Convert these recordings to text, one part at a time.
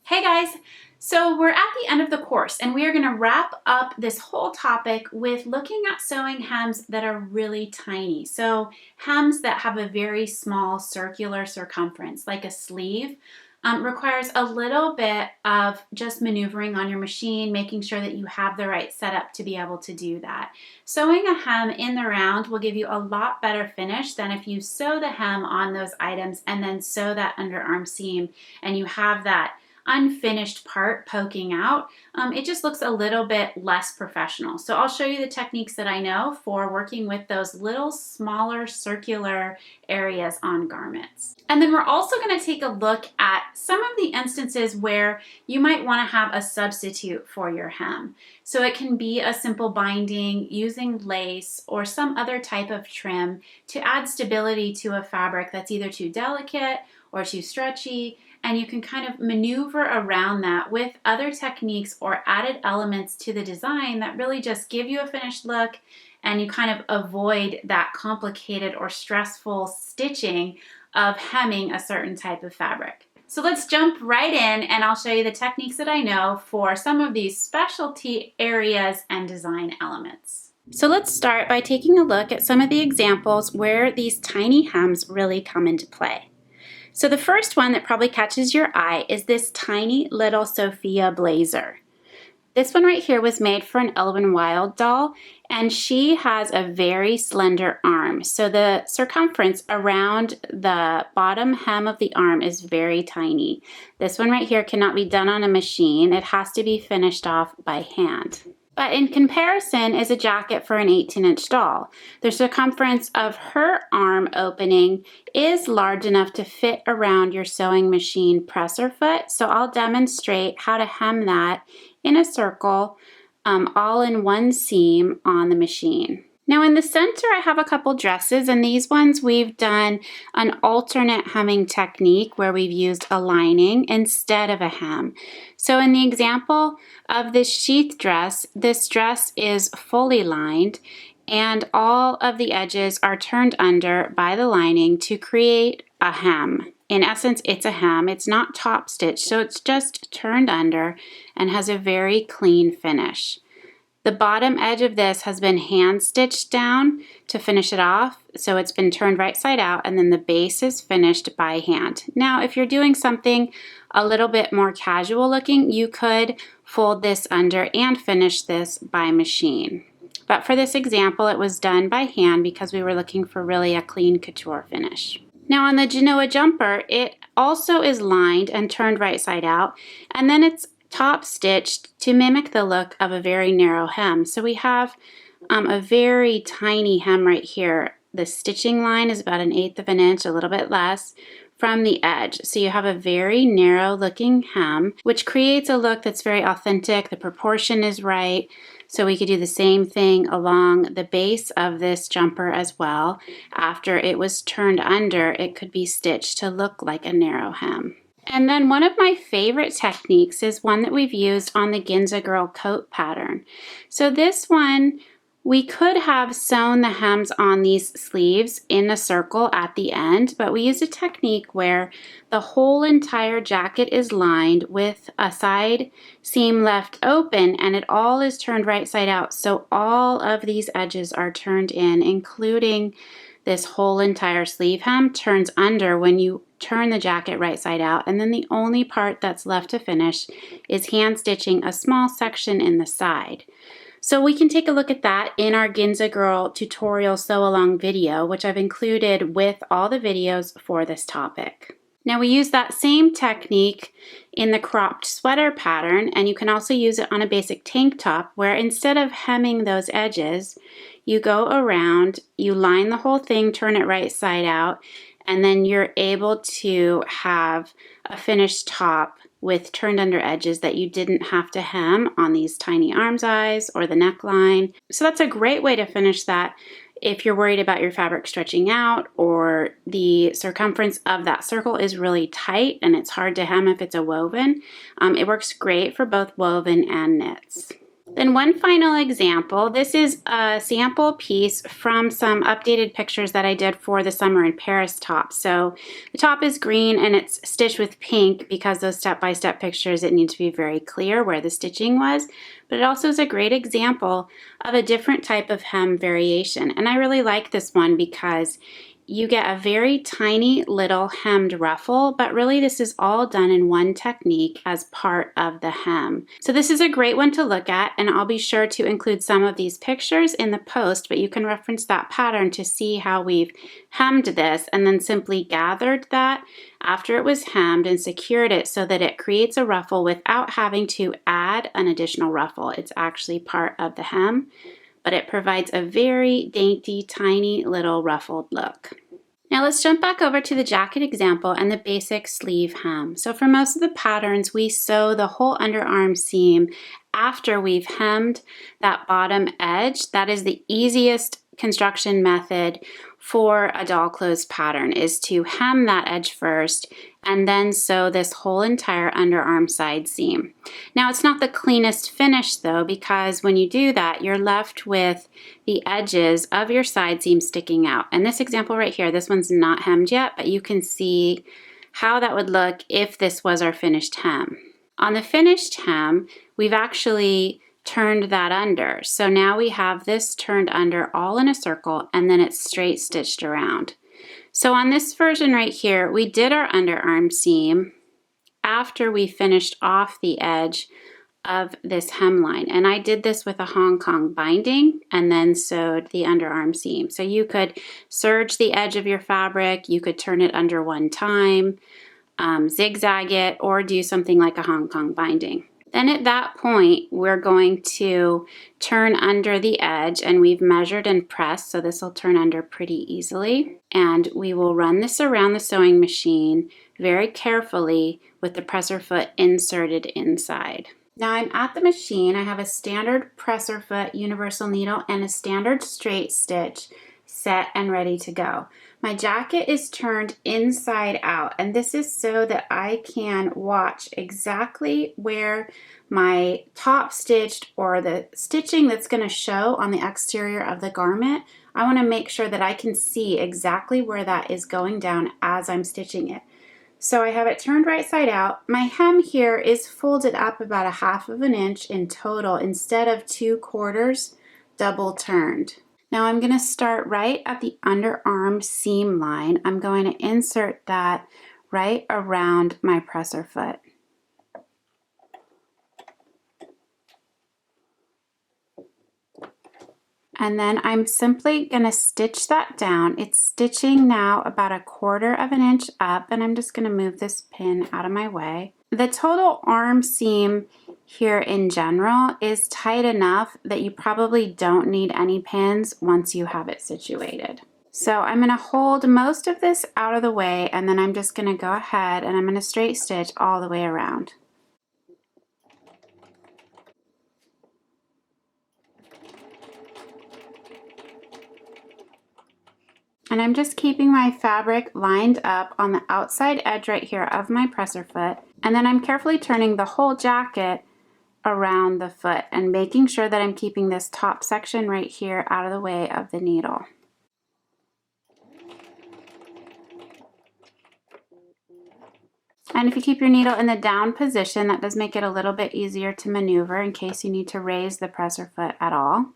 Hey guys! So we're at the end of the course and we are going to wrap up this whole topic with looking at sewing hems that are really tiny. So hems that have a very small circular circumference, like a sleeve, requires a little bit of just maneuvering on your machine, making sure that you have the right setup to be able to do that. Sewing a hem in the round will give you a lot better finish than if you sew the hem on those items and then sew that underarm seam and you have that unfinished part poking out. It just looks a little bit less professional. So I'll show you the techniques that I know for working with those little smaller circular areas on garments. And then we're also going to take a look at some of the instances where you might want to have a substitute for your hem. So it can be a simple binding using lace or some other type of trim to add stability to a fabric that's either too delicate or too stretchy, and you can kind of maneuver around that with other techniques or added elements to the design that really just give you a finished look, and you kind of avoid that complicated or stressful stitching of hemming a certain type of fabric. So let's jump right in and I'll show you the techniques that I know for some of these specialty areas and design elements. So let's start by taking a look at some of the examples where these tiny hems really come into play. So the first one that probably catches your eye is this tiny little Sophia blazer. This one right here was made for an Elven Wild doll, and she has a very slender arm. So the circumference around the bottom hem of the arm is very tiny. This one right here cannot be done on a machine. It has to be finished off by hand. But in comparison is a jacket for an 18-inch doll. The circumference of her arm opening is large enough to fit around your sewing machine presser foot. So I'll demonstrate how to hem that in a circle, all in one seam on the machine. Now in the center I have a couple dresses, and these ones we've done an alternate hemming technique where we've used a lining instead of a hem. So in the example of this sheath dress, this dress is fully lined and all of the edges are turned under by the lining to create a hem. In essence, it's a hem. It's not top stitched, so it's just turned under and has a very clean finish. The bottom edge of this has been hand stitched down to finish it off, so it's been turned right side out, and then the base is finished by hand. Now, if you're doing something a little bit more casual looking, you could fold this under and finish this by machine. But for this example, it was done by hand because we were looking for really a clean couture finish. Now on the Genoa jumper, it also is lined and turned right side out, and then it's top stitched to mimic the look of a very narrow hem. So we have a very tiny hem right here. The stitching line is about 1/8 of an inch, a little bit less, from the edge. So you have a very narrow looking hem, which creates a look that's very authentic. The proportion is right. So we could do the same thing along the base of this jumper as well. After it was turned under, it could be stitched to look like a narrow hem. And then one of my favorite techniques is one that we've used on the Ginza Girl coat pattern. So this one, we could have sewn the hems on these sleeves in a circle at the end, but we used a technique where the whole entire jacket is lined with a side seam left open, and it all is turned right side out. So all of these edges are turned in, including this whole entire sleeve hem turns under when you turn the jacket right side out, and then the only part that's left to finish is hand stitching a small section in the side. So we can take a look at that in our Ginza Girl tutorial sew along video, which I've included with all the videos for this topic. Now we use that same technique in the cropped sweater pattern, and you can also use it on a basic tank top where instead of hemming those edges, you go around, you line the whole thing, turn it right side out, and then you're able to have a finished top with turned under edges that you didn't have to hem on these tiny arms eyes or the neckline. So that's a great way to finish that if you're worried about your fabric stretching out or the circumference of that circle is really tight and it's hard to hem if it's a woven. It works great for both woven and knits. Then one final example, this is a sample piece from some updated pictures that I did for the Summer in Paris top. So the top is green and it's stitched with pink because those step-by-step pictures, it needs to be very clear where the stitching was. But it also is a great example of a different type of hem variation. And I really like this one because you get a very tiny little hemmed ruffle, but really this is all done in one technique as part of the hem. So this is a great one to look at, and I'll be sure to include some of these pictures in the post, but you can reference that pattern to see how we've hemmed this and then simply gathered that after it was hemmed and secured it so that it creates a ruffle without having to add an additional ruffle. It's actually part of the hem, but it provides a very dainty, tiny little ruffled look. Now let's jump back over to the jacket example and the basic sleeve hem. So for most of the patterns, we sew the whole underarm seam after we've hemmed that bottom edge. That is the easiest construction method for a doll clothes pattern, is to hem that edge first and then sew this whole entire underarm side seam. Now it's not the cleanest finish though, because when you do that, you're left with the edges of your side seam sticking out. And this example right here, this one's not hemmed yet, but you can see how that would look if this was our finished hem. On the finished hem, we've actually turned that under. So now we have this turned under all in a circle and then it's straight stitched around. So on this version right here, we did our underarm seam after we finished off the edge of this hemline. And I did this with a Hong Kong binding and then sewed the underarm seam. So you could serge the edge of your fabric, you could turn it under one time, zigzag it, or do something like a Hong Kong binding. Then at that point, we're going to turn under the edge, and we've measured and pressed, so this will turn under pretty easily. And we will run this around the sewing machine very carefully with the presser foot inserted inside. Now I'm at the machine. I have a standard presser foot universal needle and a standard straight stitch set and ready to go. My jacket is turned inside out, and this is so that I can watch exactly where my top stitched or the stitching that's going to show on the exterior of the garment. I want to make sure that I can see exactly where that is going down as I'm stitching it. So I have it turned right side out. My hem here is folded up about 1/2 of an inch in total instead of 2/4 double turned. Now I'm going to start right at the underarm seam line. I'm going to insert that right around my presser foot. And then I'm simply going to stitch that down. It's stitching now about 1/4 of an inch up, and I'm just going to move this pin out of my way. The total arm seam here in general is tight enough that you probably don't need any pins once you have it situated. So I'm going to hold most of this out of the way, and then I'm just going to go ahead and I'm going to straight stitch all the way around. And I'm just keeping my fabric lined up on the outside edge right here of my presser foot. And then I'm carefully turning the whole jacket around the foot and making sure that I'm keeping this top section right here out of the way of the needle. And if you keep your needle in the down position, that does make it a little bit easier to maneuver in case you need to raise the presser foot at all.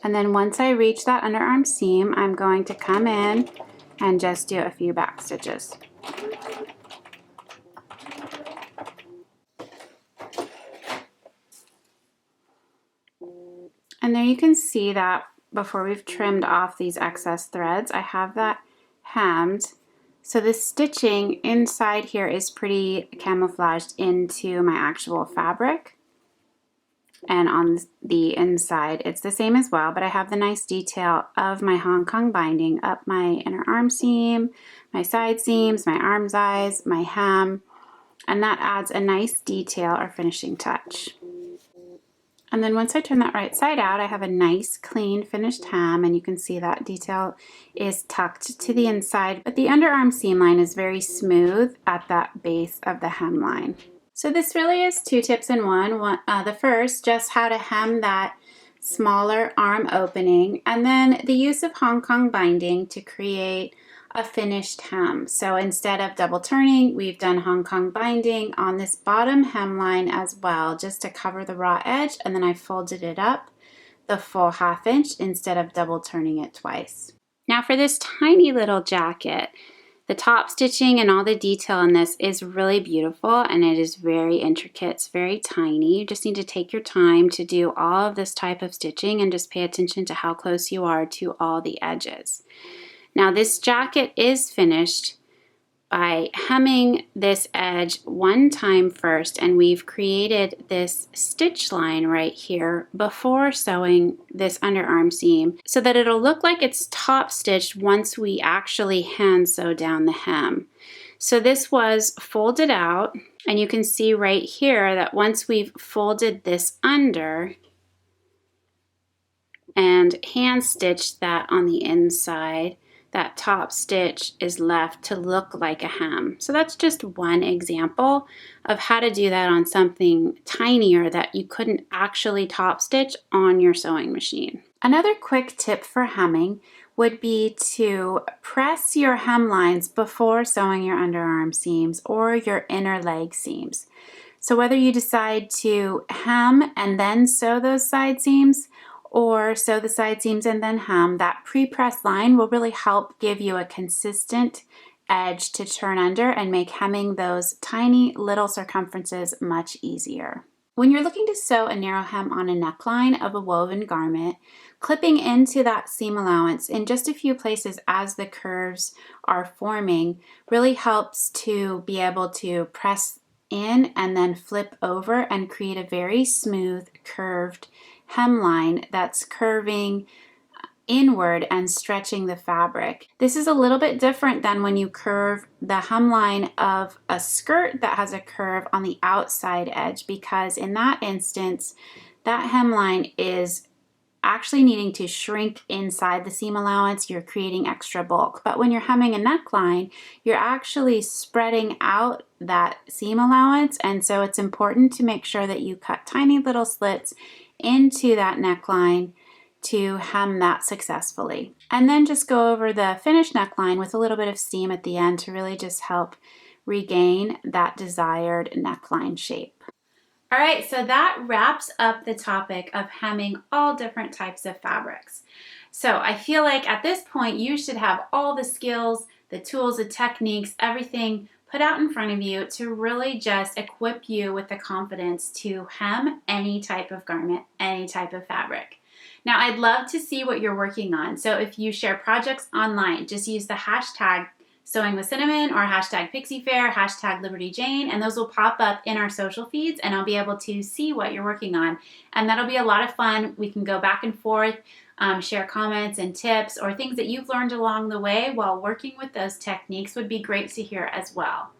And then once I reach that underarm seam, I'm going to come in and just do a few back stitches. And there you can see that before we've trimmed off these excess threads, I have that hemmed. So the stitching inside here is pretty camouflaged into my actual fabric. And on the inside, it's the same as well, but I have the nice detail of my Hong Kong binding up my inner arm seam, my side seams, my arm size, my hem, and that adds a nice detail or finishing touch. And then once I turn that right side out, I have a nice clean finished hem, and you can see that detail is tucked to the inside, but the underarm seam line is very smooth at that base of the hemline. So this really is 2 tips in one. The first, just how to hem that smaller arm opening, and then the use of Hong Kong binding to create a finished hem. So instead of double turning, we've done Hong Kong binding on this bottom hemline as well, just to cover the raw edge, and then I folded it up the full 1/2 inch instead of double turning it twice. Now for this tiny little jacket, the top stitching and all the detail in this is really beautiful, and it is very intricate. It's very tiny. You just need to take your time to do all of this type of stitching and just pay attention to how close you are to all the edges. Now this jacket is finished by hemming this edge one time first, and we've created this stitch line right here before sewing this underarm seam so that it'll look like it's top stitched once we actually hand sew down the hem. So this was folded out, and you can see right here that once we've folded this under and hand stitched that on the inside, that top stitch is left to look like a hem. So that's just one example of how to do that on something tinier that you couldn't actually top stitch on your sewing machine. Another quick tip for hemming would be to press your hem lines before sewing your underarm seams or your inner leg seams. So whether you decide to hem and then sew those side seams, or sew the side seams and then hem, that pre-press line will really help give you a consistent edge to turn under and make hemming those tiny little circumferences much easier. When you're looking to sew a narrow hem on a neckline of a woven garment, clipping into that seam allowance in just a few places as the curves are forming really helps to be able to press in and then flip over and create a very smooth curved hemline that's curving inward and stretching the fabric. This is a little bit different than when you curve the hemline of a skirt that has a curve on the outside edge, because in that instance, that hemline is actually needing to shrink inside the seam allowance. You're creating extra bulk. But when you're hemming a neckline, you're actually spreading out that seam allowance, and so it's important to make sure that you cut tiny little slits into that neckline to hem that successfully. And then just go over the finished neckline with a little bit of seam at the end to really just help regain that desired neckline shape. All right, so that wraps up the topic of hemming all different types of fabrics. So I feel like at this point you should have all the skills, the tools, the techniques, everything put out in front of you to really just equip you with the confidence to hem any type of garment, any type of fabric. Now, I'd love to see what you're working on. So if you share projects online, just use the hashtag Sewing with Cinnamon or hashtag Pixie Fair, hashtag Liberty Jane, and those will pop up in our social feeds, and I'll be able to see what you're working on. And that'll be a lot of fun. We can go back and forth, share comments and tips or things that you've learned along the way while working with those techniques would be great to hear as well.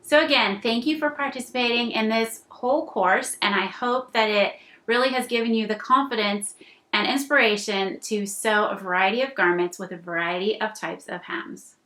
So again, thank you for participating in this whole course, and I hope that it really has given you the confidence and inspiration to sew a variety of garments with a variety of types of hems.